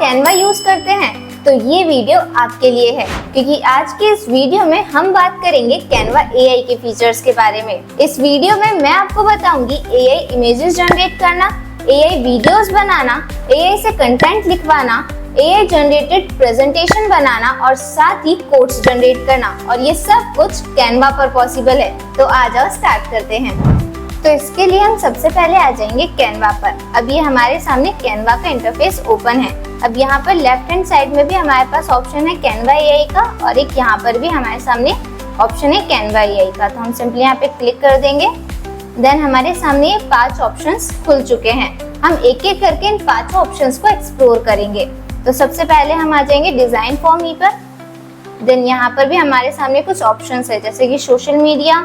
Canva use करते हैं तो ये वीडियो आपके लिए है, क्योंकि आज के इस वीडियो में हम बात करेंगे कैनवा एआई के फीचर्स के बारे में। इस वीडियो में मैं आपको बताऊंगी एआई इमेजेस जनरेट करना, एआई वीडियोस बनाना, एआई से कंटेंट लिखवाना, एआई जनरेटेड प्रेजेंटेशन बनाना और साथ ही कोड्स जनरेट करना, और ये सब कुछ कैनवा पर पॉसिबल है। तो आ जाओ स्टार्ट करते हैं। तो इसके लिए हम सबसे पहले आ जाएंगे कैनवा पर। अब ये हमारे सामने कैनवा का इंटरफेस ओपन है। अब यहाँ पर लेफ्ट हैंड साइड में भी हमारे पास ऑप्शन है कैनवा एआई का, और एक यहाँ पर भी हमारे सामने ऑप्शन है कैनवा एआई का। तो हम सिंपली यहाँ पे क्लिक कर देंगे। देन हमारे सामने ये 5 ऑप्शंस खुल चुके हैं। हम एक एक करके इन 5 ऑप्शंस को एक्सप्लोर करेंगे। तो सबसे पहले हम आ जाएंगे डिजाइन फॉर मी पर। देन यहाँ पर भी हमारे सामने कुछ ऑप्शंस है, जैसे कि social media,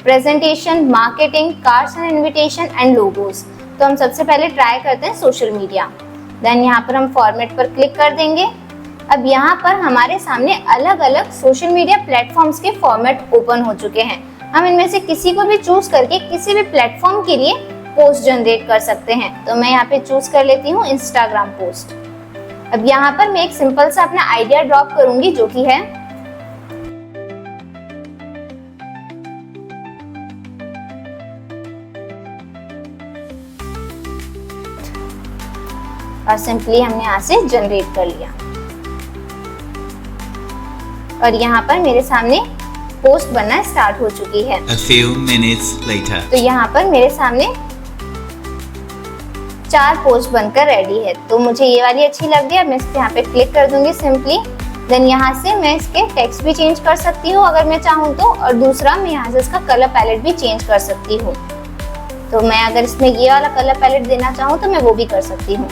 presentation, marketing, cards and invitation and logos. तो हम सबसे पहले ट्राई करते हैं सोशल मीडिया। देन यहाँ पर हम फॉर्मेट पर क्लिक कर देंगे। अब यहाँ पर हमारे सामने अलग अलग सोशल मीडिया प्लेटफॉर्म्स के फॉर्मेट ओपन हो चुके हैं। हम इनमें से किसी को भी चूज करके किसी भी प्लेटफॉर्म के लिए पोस्ट जनरेट कर सकते हैं। तो मैं यहाँ पे चूज कर लेती हूँ इंस्टाग्राम पोस्ट। अब यहाँ पर मैं एक सिंपल सा अपना आइडिया ड्रॉप करूंगी, जो कि है और सिंपली हमने यहाँ से जनरेट कर लिया। और यहाँ पर मेरे सामने पोस्ट बनना स्टार्ट हो चुकी है। A few minutes later. तो यहाँ पर मेरे सामने 4 पोस्ट बनकर रेडी है। तो मुझे ये वाली अच्छी लग रही है। मैं इस पे यहाँ पे क्लिक कर दूंगी सिंपली। देन यहाँ से मैं इसके टेक्स्ट भी चेंज कर सकती हूँ अगर मैं चाहूँ तो, और दूसरा मैं यहाँ से इसका कलर पैलेट भी चेंज कर सकती हूँ। तो मैं अगर इसमें ये वाला कलर पैलेट देना चाहूँ तो मैं वो भी कर सकती हूँ।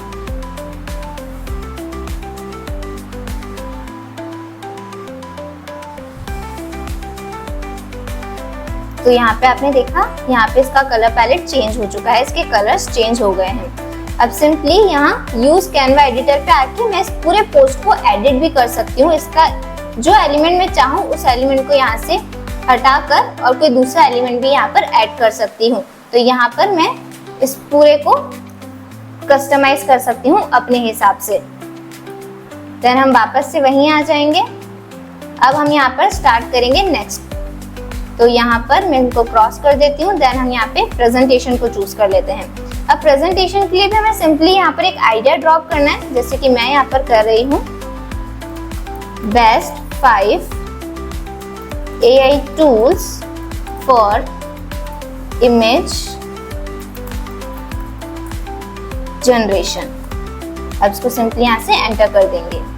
तो यहाँ पे आपने देखा, यहाँ पे इसका कलर पैलेट चेंज हो चुका है, इसके कलर्स चेंज हो गए हैं। अब सिंपली यहाँ यूज कैनवा एडिटर पे आके मैं इस पूरे पोस्ट को एडिट भी कर सकती हूँ। इसका जो एलिमेंट मैं चाहूँ उस एलिमेंट को यहाँ से हटाकर और कोई दूसरा एलिमेंट भी यहाँ पर ऐड कर सकती हूँ। तो यहाँ पर मैं इस पूरे को कस्टमाइज कर सकती हूँ अपने हिसाब से। देन हम वापस से वहीं आ जाएंगे। अब हम यहाँ पर स्टार्ट करेंगे नेक्स्ट। तो यहाँ पर मैं इनको क्रॉस कर देती हूँ। देन हम यहाँ पे प्रेजेंटेशन को चूज कर लेते हैं। अब प्रेजेंटेशन के लिए भी हमें सिंपली यहाँ पर एक आइडिया ड्रॉप करना है, जैसे कि मैं यहाँ पर कर रही हूँ best 5 AI tools for image generation. अब इसको सिंपली यहाँ से एंटर कर देंगे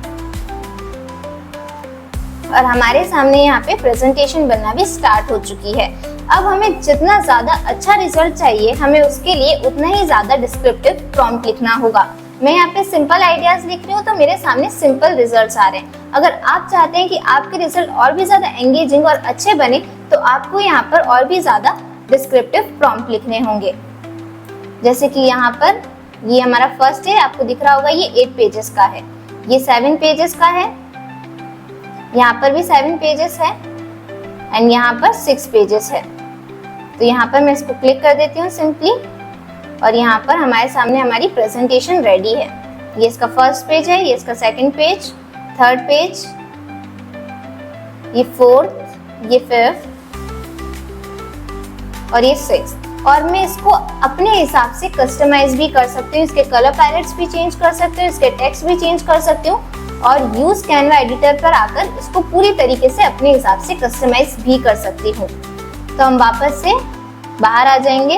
और हमारे सामने यहाँ पे प्रेजेंटेशन बनना भी स्टार्ट हो चुकी है। अब हमें जितना ज्यादा अच्छा रिजल्ट चाहिए, हमें उसके लिए उतना ही ज्यादा डिस्क्रिप्टिव प्रॉम्प्ट लिखना होगा। मैं यहाँ पे सिंपल आइडियाज लिख रही हूँ तो मेरे सामने सिंपल रिजल्ट्स आ रहे हैं। अगर आप चाहते हैं कि आपके रिजल्ट और भी ज्यादा एंगेजिंग और अच्छे बने तो आपको यहाँ पर और भी ज्यादा डिस्क्रिप्टिव प्रॉम्प्ट लिखने होंगे। जैसे कि यहाँ पर ये हमारा फर्स्ट है, आपको दिख रहा होगा ये 8 पेजेस का है, ये 7 पेजेस का है, यहाँ पर भी 7 पेजेस है एंड यहाँ पर 6 पेजेस है। तो यहाँ पर मैं इसको क्लिक कर देती हूँ सिंपली, और यहाँ पर हमारे सामने हमारी प्रेजेंटेशन रेडी है। ये इसका फर्स्ट पेज है, ये इसका सेकंड पेज, थर्ड पेज, ये फोर्थ, ये फिफ्थ और ये 6th। और मैं इसको अपने हिसाब से कस्टमाइज भी कर सकती हूँ। इसके कलर पैलेट्स भी चेंज कर सकती हूँ, इसके टेक्स्ट भी चेंज कर सकती हूँ, और यूज कैनवा एडिटर पर आकर इसको पूरी तरीके से अपने हिसाब से कस्टमाइज भी कर सकती हूँ। तो हम वापस से बाहर आ जाएंगे।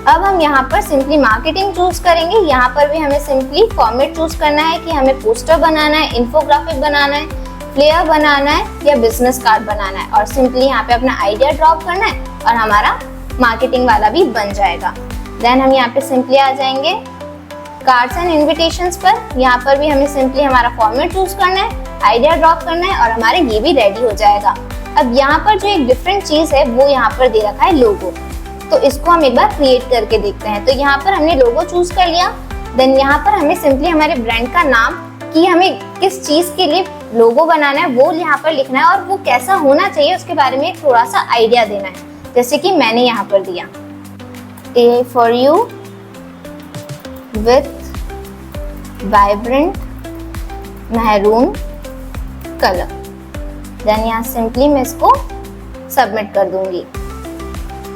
अब हम यहाँ पर सिंपली मार्केटिंग चूज करेंगे। यहाँ पर भी हमें सिंपली फॉर्मेट चूज करना है कि हमें पोस्टर बनाना है, इन्फोग्राफिक बनाना है, फ्लेयर बनाना है या बिजनेस कार्ड बनाना है, और सिंपली यहाँ पे अपना आइडिया ड्रॉप करना है और हमारा मार्केटिंग वाला भी बन जाएगा। देन हम यहाँ पे सिंपली आ जाएंगे कार्ड्स एंड इनविटेशंस पर। यहाँ पर भी हमें सिंपली हमारा फॉर्मेट चूज करना है, आइडिया ड्रॉप करना है और हमारे ये भी रेडी हो जाएगा। अब यहाँ पर जो एक डिफरेंट चीज है वो यहाँ पर दे रखा है लोगो। तो इसको हम एक बार क्रिएट करके देखते हैं। तो यहाँ पर हमने लोगो चूज कर लिया। देन यहाँ पर हमें सिंपली हमारे ब्रांड का नाम, कि हमें किस चीज के लिए लोगो बनाना है वो यहाँ पर लिखना है, और वो कैसा होना चाहिए उसके बारे में थोड़ा सा आइडिया देना है। जैसे कि मैंने यहाँ पर दिया AI for you with vibrant maroon colour. Then यहाँ सिंपली मैं इसको सबमिट कर दूंगी।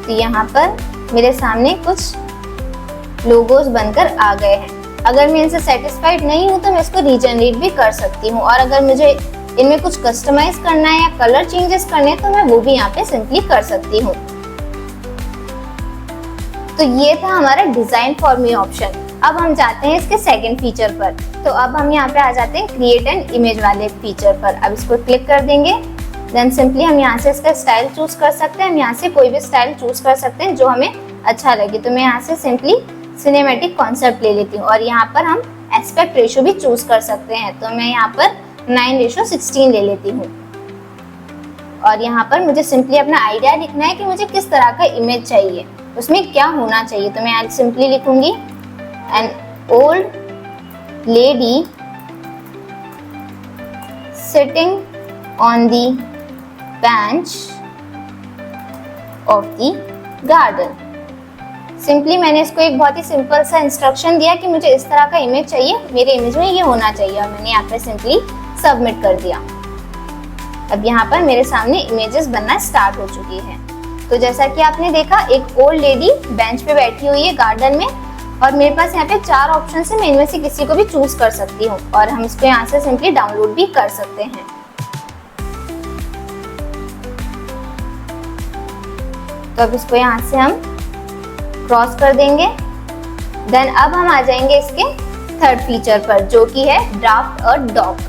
तो यहाँ पर मेरे सामने कुछ लोगोस बनकर आ गए हैं। अगर मैं इनसे सेटिस्फाइड नहीं हूँ तो मैं इसको रीजनरेट भी कर सकती हूँ, और अगर मुझे इनमें कुछ कस्टमाइज करना है या कलर चेंजेस करने हैं तो मैं वो भी यहाँ पे सिंपली कर सकती हूँ। तो ये था हमारा डिजाइन फॉर मी ऑप्शन। अब हम जाते हैं इसके सेकंड फीचर पर। तो अब हम यहाँ पे आ जाते हैं क्रिएट एन इमेज वाले फीचर पर। अब इसको क्लिक कर देंगे। देन सिंपली हम यहाँ से इसका स्टाइल चूज कर सकते हैं। हम यहाँ से कोई भी स्टाइल चूज कर सकते हैं जो हमें अच्छा लगे। तो मैं यहाँ से सिंपली सिनेमैटिक कॉन्सेप्ट ले लेती हूँ, और यहाँ पर हम एस्पेक्ट रेशो भी चूज कर सकते हैं। तो मैं यहाँ पर 9:16 ले लेती हूँ, और यहाँ पर मुझे सिंपली अपना आइडिया लिखना है कि मुझे किस तरह का इमेज चाहिए, उसमें क्या होना चाहिए। तो मैं आज सिंपली लिखूंगी an old lady sitting on the bench of the garden. Simply मैंने इसको एक बहुत ही सिंपल सा इंस्ट्रक्शन दिया कि मुझे इस तरह का इमेज चाहिए, मेरे इमेज में ये होना चाहिए, और मैंने यहाँ पे सिंपली सबमिट कर दिया। अब यहाँ पर मेरे सामने इमेजेस बनना स्टार्ट हो चुकी है। तो जैसा कि आपने देखा, एक ओल्ड लेडी बेंच पे बैठी हुई है गार्डन में, और मेरे पास यहाँ पे 4 ऑप्शन है। मैं इनमें से किसी को भी चूज कर सकती हूँ, और हम इसको यहाँ से सिंपली डाउनलोड भी कर सकते हैं। तो अब इसको यहाँ से हम क्रॉस कर देंगे। देन अब हम आ जाएंगे इसके थर्ड फीचर पर, जो कि है ड्राफ्ट अ डॉक।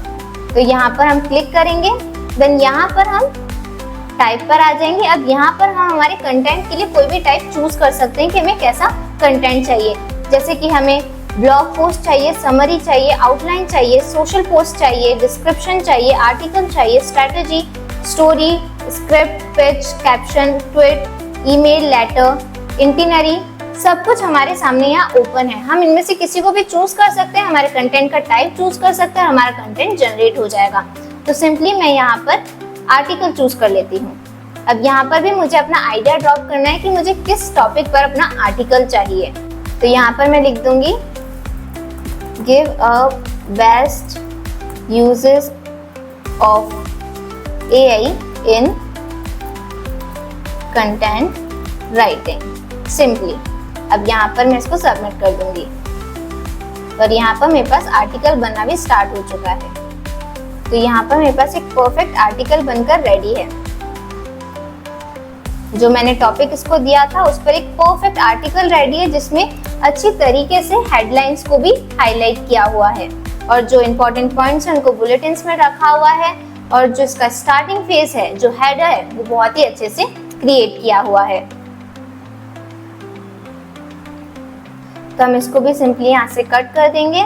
तो यहाँ पर हम क्लिक करेंगे। देन यहाँ पर हम टाइप पर आ जाएंगे। अब यहाँ पर हम हमारे कंटेंट के लिए कोई भी टाइप चूज कर सकते हैं कि हमें कैसा कंटेंट चाहिए। जैसे कि हमें ब्लॉग पोस्ट चाहिए, समरी चाहिए, आउटलाइन चाहिए, सोशल पोस्ट चाहिए, डिस्क्रिप्शन चाहिए, आर्टिकल चाहिए, strategy, story, script, pitch, caption, tweet, email, letter, itinerary, सब कुछ हमारे सामने यहाँ ओपन है। हम इनमें से किसी को भी चूज कर सकते हैं, हमारे कंटेंट का टाइप चूज कर सकते हैं, हमारा कंटेंट जनरेट हो जाएगा। तो सिंपली मैं यहाँ पर आर्टिकल चूज कर लेती हूँ। अब यहाँ पर भी मुझे अपना आइडिया ड्रॉप करना है कि मुझे किस टॉपिक पर अपना आर्टिकल चाहिए। तो यहाँ पर मैं लिख दूंगी give a best uses of AI in content writing simply. अब यहाँ पर मैं इसको सबमिट कर दूंगी, और यहाँ पर मेरे पास आर्टिकल बनना भी स्टार्ट हो चुका है। तो यहाँ पर मेरे पास एक परफेक्ट आर्टिकल बनकर रेडी है। जो मैंने टॉपिक इसको दिया था उस पर एक परफेक्ट आर्टिकल रेडी है, जिसमें अच्छी तरीके से हेडलाइंस को भी हाईलाइट किया हुआ है, और जो इंपॉर्टेंट पॉइंट्स हैं उनको बुलेटिन्स में रखा हुआ है, और जो इसका स्टार्टिंग फेज है, जो हेडर है, वो बहुत ही अच्छे से क्रिएट किया हुआ है। तो हम इसको भी सिंपली यहाँ से कट कर देंगे।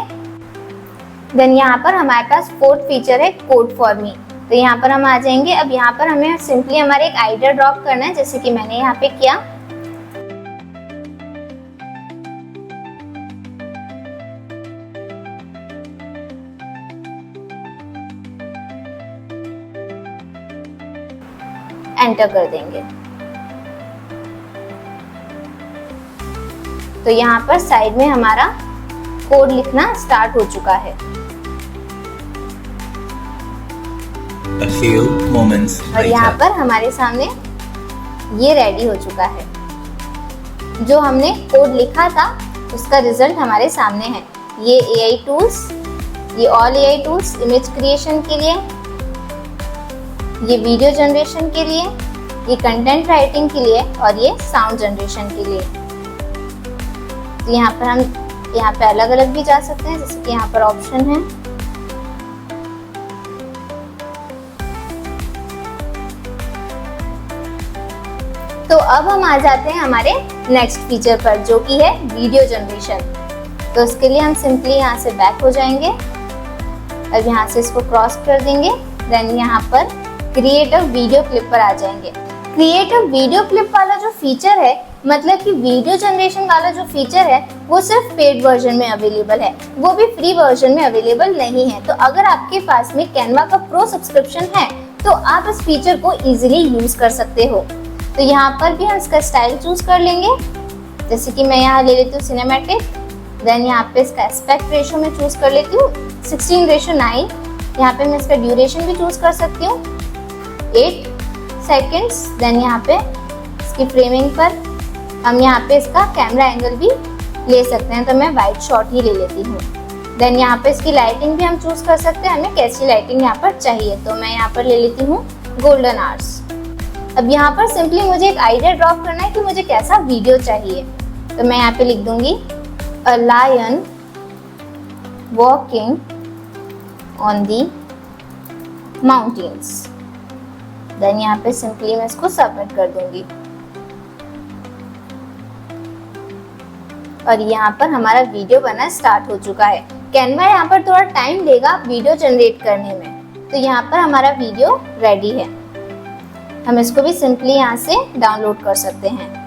देन यहाँ पर हमारे पास फोर्थ फीचर है कोड फॉर मी। तो यहाँ पर हम आ जाएंगे। अब यहाँ पर हमें सिंपली हमारे एक आइडिया ड्रॉप करना है, जैसे कि मैंने यहाँ पे किया। एंटर कर देंगे। तो यहाँ पर साइड में हमारा कोड लिखना स्टार्ट हो चुका है। A few moments और यहाँ later. पर हमारे सामने ये रेडी हो चुका है। जो हमने कोड लिखा था उसका रिजल्ट हमारे सामने है। ये AI टूल्स, ये all AI tools image creation के लिए, ये वीडियो जनरेशन के लिए, ये कंटेंट राइटिंग के लिए, और ये साउंड जनरेशन के लिए। तो यहाँ पर हम यहाँ पे अलग अलग भी जा सकते हैं, जैसे कि यहाँ पर ऑप्शन है। तो अब हम आ जाते हैं हमारे नेक्स्ट फीचर पर, जो कि है वीडियो जनरेशन। तो उसके लिए हम सिंपली यहाँ से बैक हो जाएंगे। अब यहाँ से इसको क्रॉस कर देंगे। देन यहाँ पर क्रिएट अ वीडियो क्लिप पर आ जाएंगे। क्रिएट अ वीडियो क्लिप वाला जो फीचर है, मतलब कि वीडियो जनरेशन वाला जो फीचर है, वो सिर्फ पेड वर्जन में अवेलेबल है, वो भी फ्री वर्जन में अवेलेबल नहीं है। तो अगर आपके पास में कैनवा का प्रो सब्सक्रिप्शन है तो आप इस फीचर को इजीली यूज कर सकते हो। तो यहाँ पर भी हम इसका स्टाइल चूज कर लेंगे, जैसे कि मैं यहाँ ले लेती हूँ सिनेमैटिक। देन यहाँ पे इसका एस्पेक्ट रेशो में चूज कर लेती हूँ 16:9। यहाँ पे मैं इसका ड्यूरेशन भी चूज कर सकती हूँ 8 सेकेंड्स। देन यहाँ पे इसकी फ्रेमिंग पर हम यहाँ पे इसका कैमरा एंगल भी ले सकते हैं, तो मैं वाइड शॉट ही ले लेती हूँ। देन यहाँ पे इसकी लाइटिंग भी हम चूज कर सकते हैं, हमें कैसी लाइटिंग यहाँ पर चाहिए, तो मैं यहाँ पर ले लेती हूँ गोल्डन आवर्स। अब यहाँ पर सिंपली मुझे एक आइडिया ड्रॉप करना है कि मुझे कैसा वीडियो चाहिए, तो मैं यहाँ पे लिख दूंगी a lion walking on the mountains. Then यहाँ पे सिंपली मैं इसको सबमिट कर दूंगी और यहाँ पर हमारा वीडियो बनना स्टार्ट हो चुका है। कैनवा यहाँ पर थोड़ा टाइम लेगा वीडियो जनरेट करने में, तो यहाँ पर हमारा वीडियो रेडी है। हम इसको भी सिंपली यहाँ से डाउनलोड कर सकते हैं।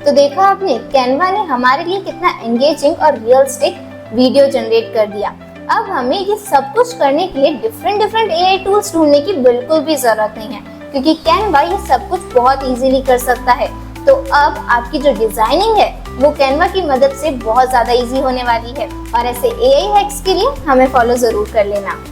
तो देखा आपने, कैनवा ने हमारे लिए कितना एंगेजिंग और रियलिस्टिक वीडियो जनरेट कर दिया। अब हमें ये सब कुछ करने के लिए डिफरेंट एआई टूल्स ढूंढने की बिल्कुल भी जरूरत नहीं है, क्योंकि कैनवा ये सब कुछ बहुत इजीली कर सकता है। तो अब आपकी जो डिजाइनिंग है वो कैनवा की मदद से बहुत ज्यादा इजी होने वाली है। और ऐसे एआई हैक्स के लिए हमें फॉलो जरूर कर लेना।